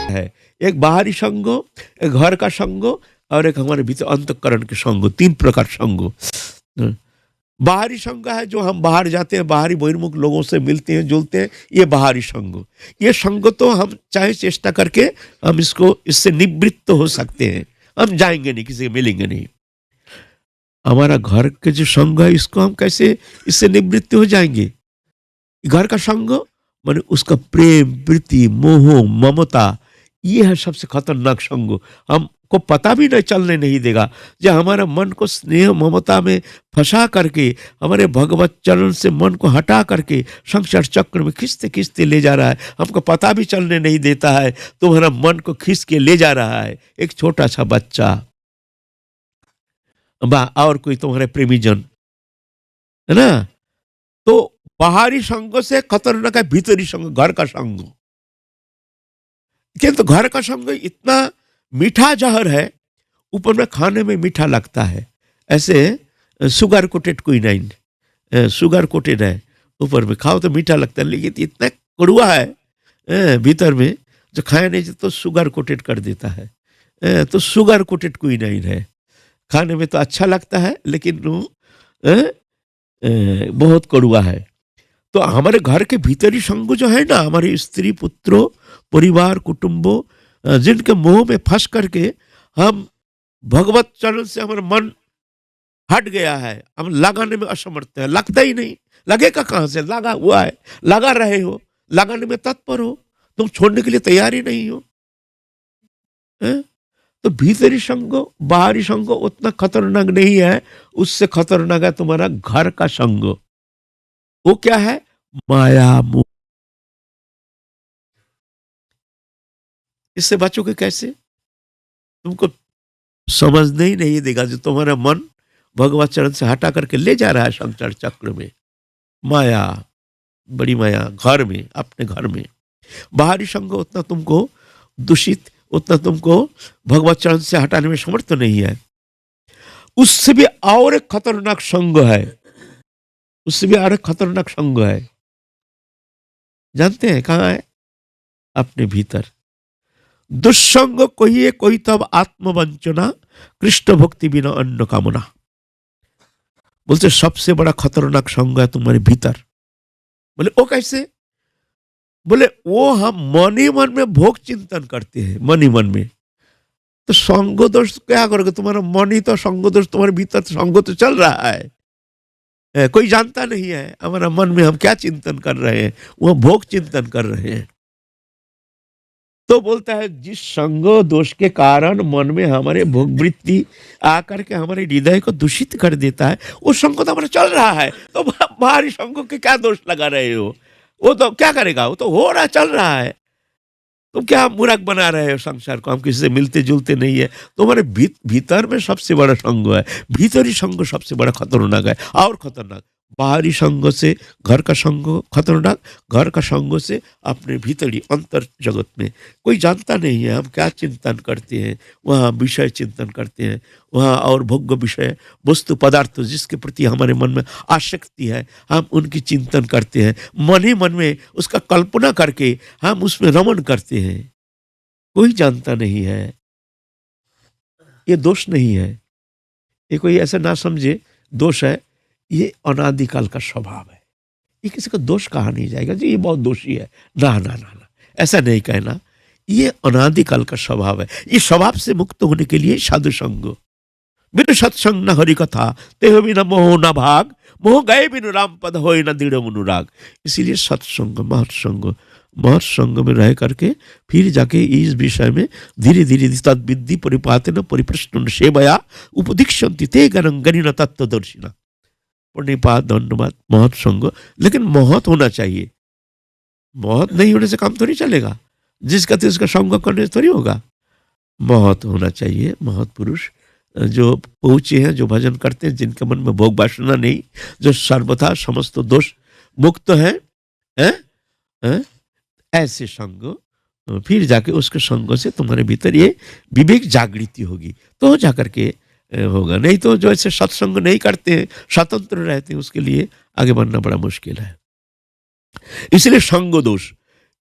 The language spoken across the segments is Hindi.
है। एक बाहरी संग, एक घर का संग और एक हमारे भीतर अंतःकरण के संग, 3 प्रकार संग। बाहरी संग है जो हम बाहर जाते हैं, बाहरी बहिर्मुख लोगों से मिलते हैं जुलते हैं, ये बाहरी संग। ये संग तो हम चाहे चेष्टा करके हम इससे निवृत्त हो सकते हैं, हम जाएंगे नहीं, किसी से मिलेंगे नहीं। हमारा घर के जो संग है इसको हम कैसे इससे निवृत्त हो जाएंगे? घर का संग माने उसका प्रेम, प्रीति, मोह, ममता, ये है सबसे खतरनाक संग। हमको पता भी नहीं चलने नहीं देगा। जो हमारा मन को स्नेह ममता में फंसा करके, हमारे भगवत चरण से मन को हटा करके संसार चक्र में खींचते खींचते ले जा रहा है, हमको पता भी चलने नहीं देता है। तुम्हारा मन को खींच के ले जा रहा है एक छोटा सा बच्चा और कोई तुम्हारे प्रेमी जन, है ना? तो बाहरी संग से खतरनाक है भीतरी संग, घर का संग। किंतु घर का संग इतना मीठा जहर है, ऊपर में खाने में मीठा लगता है। ऐसे sugar coated quinine, sugar coated है, ऊपर में खाओ तो मीठा लगता है, लेकिन इतना कड़वा है भीतर में, जो खाए नहीं तो शुगर कोटेड कर देता है। तो शुगर कोटेड क्विनाइन है, खाने में तो अच्छा लगता है लेकिन बहुत कड़वा है। तो हमारे घर के भीतरी संग जो है ना, हमारे स्त्री पुत्रों, परिवार, कुटुंबों, जिनके मोह में फंस करके हम भगवत चरण से हमारा मन हट गया है, हम लगाने में असमर्थ है, लगता ही नहीं। लगेगा कहां से? लगा हुआ है, लगा रहे हो, लगाने में तत्पर हो, तुम छोड़ने के लिए तैयार ही नहीं हो। तो भीतरी संग बाहरी संग उतना खतरनाक नहीं है, उससे खतरनाक है तुम्हारा घर का संग। वो क्या है? माया मोह। इससे बचोगे कैसे? तुमको समझने ही नहीं देगा जो तुम्हारा मन भगवत चरण से हटा करके ले जा रहा है संसार चक्र में। माया, बड़ी माया, घर में, अपने घर में। बाहरी संग उतना तुमको दूषित, उतना तुमको भगवत चरण से हटाने में समर्थ नहीं है। उससे भी और एक खतरनाक संग है, उससे भी और एक खतरनाक संग है। जानते हैं कहां है? अपने भीतर। दुस्संग कहिए कोई तब आत्मवंचना, कृष्ण भक्ति बिना अन्न कामना। बोलते सबसे बड़ा खतरनाक संग है तुम्हारे भीतर। बोले वो कैसे? बोले वो हम मन ही मन में भोग चिंतन करते हैं, मन ही मन में। तो संग दोष क्या करोगे? तुम्हारा मन ही तो संग दोष, तुम्हारे भीतर संग तो चल रहा है, कोई जानता नहीं है हमारा मन में हम क्या चिंतन कर रहे हैं, वो भोग चिंतन कर रहे हैं। तो बोलता है जिस संग दोष के कारण मन में हमारे भोग वृत्ति आकर के हमारे हृदय को दूषित कर देता है, वो संग तो हमारा चल रहा है। तो बाहरी संगों के क्या दोष लगा रहे हो? वो तो क्या करेगा, वो तो हो रहा, चल रहा है। तुम क्या मूर्ख बना रहे हो संसार को? हम किसी से मिलते जुलते नहीं है। तुम्हारे भीतर में सबसे बड़ा संग है, भीतरी संग सबसे बड़ा खतरनाक है। और खतरनाक बाहरी संग से घर का संग खतरनाक, घर का संग से अपने भीतरी अंतर जगत में कोई जानता नहीं है हम क्या चिंतन करते हैं। वहाँ विषय चिंतन करते हैं, वहाँ और भोग्य विषय वस्तु पदार्थ जिसके प्रति हमारे मन में आसक्ति है, हम उनकी चिंतन करते हैं। मन ही मन में उसका कल्पना करके हम उसमें रमण करते हैं। कोई जानता नहीं है। ये दोष नहीं है, ये कोई ऐसा ना समझे दोष है, ये अनादिकाल का स्वभाव है। ये किसी का दोष कहा नहीं जाएगा जी ये बहुत दोषी है, ना ना ना ना, ऐसा नहीं कहना। ये अनादिकाल का स्वभाव है। ये स्वभाव से मुक्त होने के लिए साधु संग, बिनु सत्संग न हरि कथा, तेह बिना मोह न भाग, मोह गए बिनु राम पद होय न दृढ़ अनुराग। इसीलिए सत्संग, महत्संग में रह करके फिर जाके इस विषय में धीरे धीरे तद विद्धि परिपातेन परिप्रश्न सेवया उपदीक्षन्ति ते गणं गणिन तत्वदर्शिना। प्रणिपात दंडवाद महत संग, लेकिन महत होना चाहिए। महत नहीं होने से काम थोड़ी चलेगा, जिसका तिसका संग करने से थोड़ी होगा। महत होना चाहिए, महत पुरुष जो पहुंचे हैं, जो भजन करते हैं, जिनके मन में भोग वासना नहीं, जो सर्वथा समस्त दोष मुक्त है, ऐसे संग फिर जाके उसके संग से तुम्हारे भीतर ये विवेक जागृति होगी, तो जाकर के होगा। नहीं तो जो ऐसे सत्संग नहीं करते हैं, स्वतंत्र रहते हैं, उसके लिए आगे बढ़ना बड़ा मुश्किल है। इसलिए संग दोष।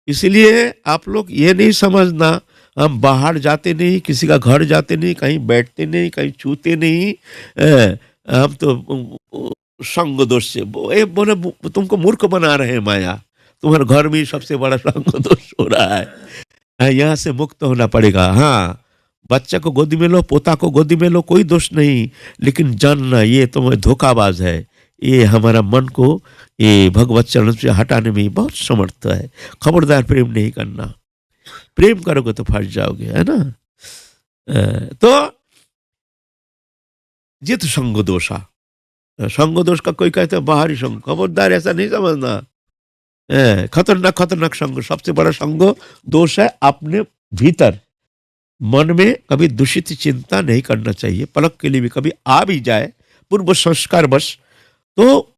इसलिए आप लोग ये नहीं समझना हम बाहर जाते नहीं, किसी का घर जाते नहीं, कहीं बैठते नहीं, कहीं छूते नहीं। हम तो संग दोष से बोले तुमको मूर्ख बना रहे हैं माया, तुम्हारे घर में ही सबसे बड़ा संग दोष हो रहा है। यहाँ से मुक्त होना पड़ेगा। हाँ, बच्चा को गोदी में लो, पोता को गोदी में लो, कोई दोष नहीं, लेकिन जानना ये तुम्हें धोखाबाज है। ये हमारा मन को ये भगवत चरण से हटाने में बहुत समर्थ है। खबरदार प्रेम नहीं करना, प्रेम करोगे तो फंस जाओगे, है ना। तो जित संग दोषा, संग दोष का कोई कहते हैं बाहरी संग, खबरदार ऐसा नहीं समझना। खतरनाक खतरनाक संग, सबसे बड़ा संग दोष है अपने भीतर। मन में कभी दूषित चिंता नहीं करना चाहिए, पलक के लिए भी कभी आ भी जाए पूर्व संस्कार बस, तो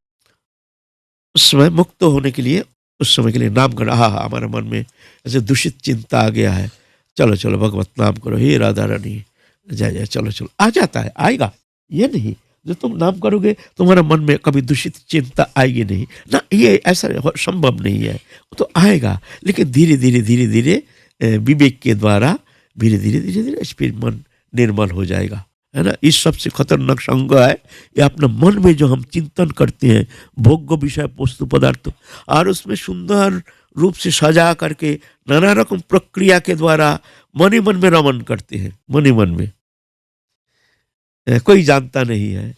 उस समय मुक्त होने के लिए, उस समय के लिए नाम करना। हाँ हाँ, हमारे मन में ऐसे दूषित चिंता आ गया है, चलो चलो भगवत नाम करो, हे राधा रानी, जय जय, चलो चलो, आ जाता है, आएगा। ये नहीं जो तुम नाम करोगे तुम्हारा मन में कभी दूषित चिंता आएगी नहीं ना, ये ऐसा संभव नहीं है। वो तो आएगा, लेकिन धीरे धीरे धीरे धीरे विवेक के द्वारा धीरे धीरे धीरे धीरे फिर मन निर्मल हो जाएगा, है ना। इस सबसे खतरनाक संग है ये अपने मन में जो हम चिंतन करते हैं भोग्य विषय वस्तु पदार्थ, और उसमें सुंदर रूप से सजा करके नाना रकम प्रक्रिया के द्वारा मन ही मन में रमन करते हैं। मन ही मन में कोई जानता नहीं है,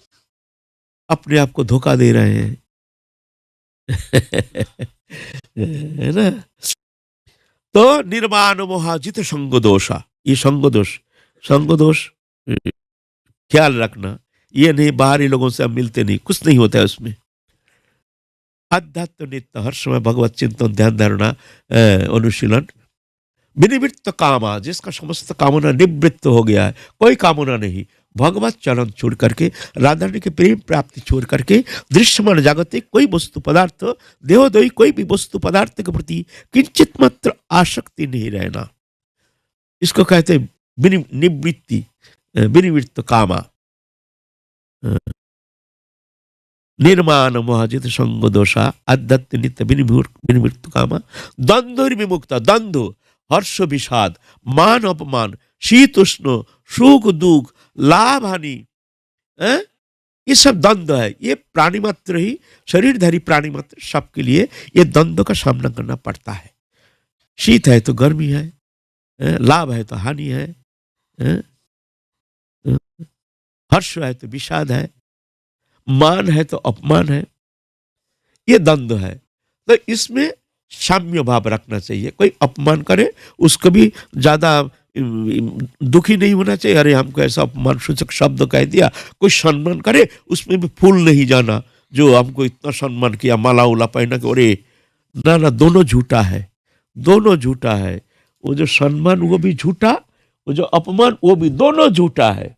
अपने आप को धोखा दे रहे हैं है ना। तो निर्माण मोहाजित संग दोषा, ये संग दोष ख्याल रखना, ये नहीं बाहरी लोगों से हम मिलते नहीं, कुछ नहीं होता है उसमें। अध्यात्म नित्य, हर समय भगवत चिंतन ध्यान धारणा अनुशीलन। विनिवृत्त कामा, जिसका समस्त कामना निवृत्त हो गया है, कोई कामना नहीं, भगवत चरण छोड़ करके, राधा रानी के प्रेम प्राप्ति छोड़ करके, दृश्यमान जागतिक कोई वस्तु पदार्थ, देहोदयी कोई भी वस्तु पदार्थ के प्रति किंचित मात्र आसक्ति नहीं रहना, इसको कहते हैं निवृत्ति, विनिवृत्त कामा। निर्माण मोहाजित संग दोषा, अध्यात्म नित्य विनिवृत्त कामा। द्वंद्व विमुक्त, द्वंद्व हर्ष विषाद, मान अपमान, शीत उष्ण, सुख दुख, लाभ हानि, ये सब द्वंद्व है। ये प्राणी मात्र ही, शरीरधारी प्राणी मात्र सबके लिए ये द्वंद्व का सामना करना पड़ता है। शीत है तो गर्मी है, लाभ है तो हानि है, हर्ष है तो विषाद है, मान है तो अपमान है, ये द्वंद्व है। तो इसमें साम्य भाव रखना चाहिए। कोई अपमान करे उसको भी ज्यादा दुखी नहीं होना चाहिए, अरे हमको ऐसा अपमान सूचक शब्द कह दिया। कोई सम्मान करे उसमें भी फूल नहीं जाना, जो हमको इतना सम्मान किया, माला उला पहना के, अरे ना ना, दोनों झूठा है, दोनों झूठा है। वो जो सम्मान वो भी झूठा, वो जो अपमान वो भी, दोनों झूठा है।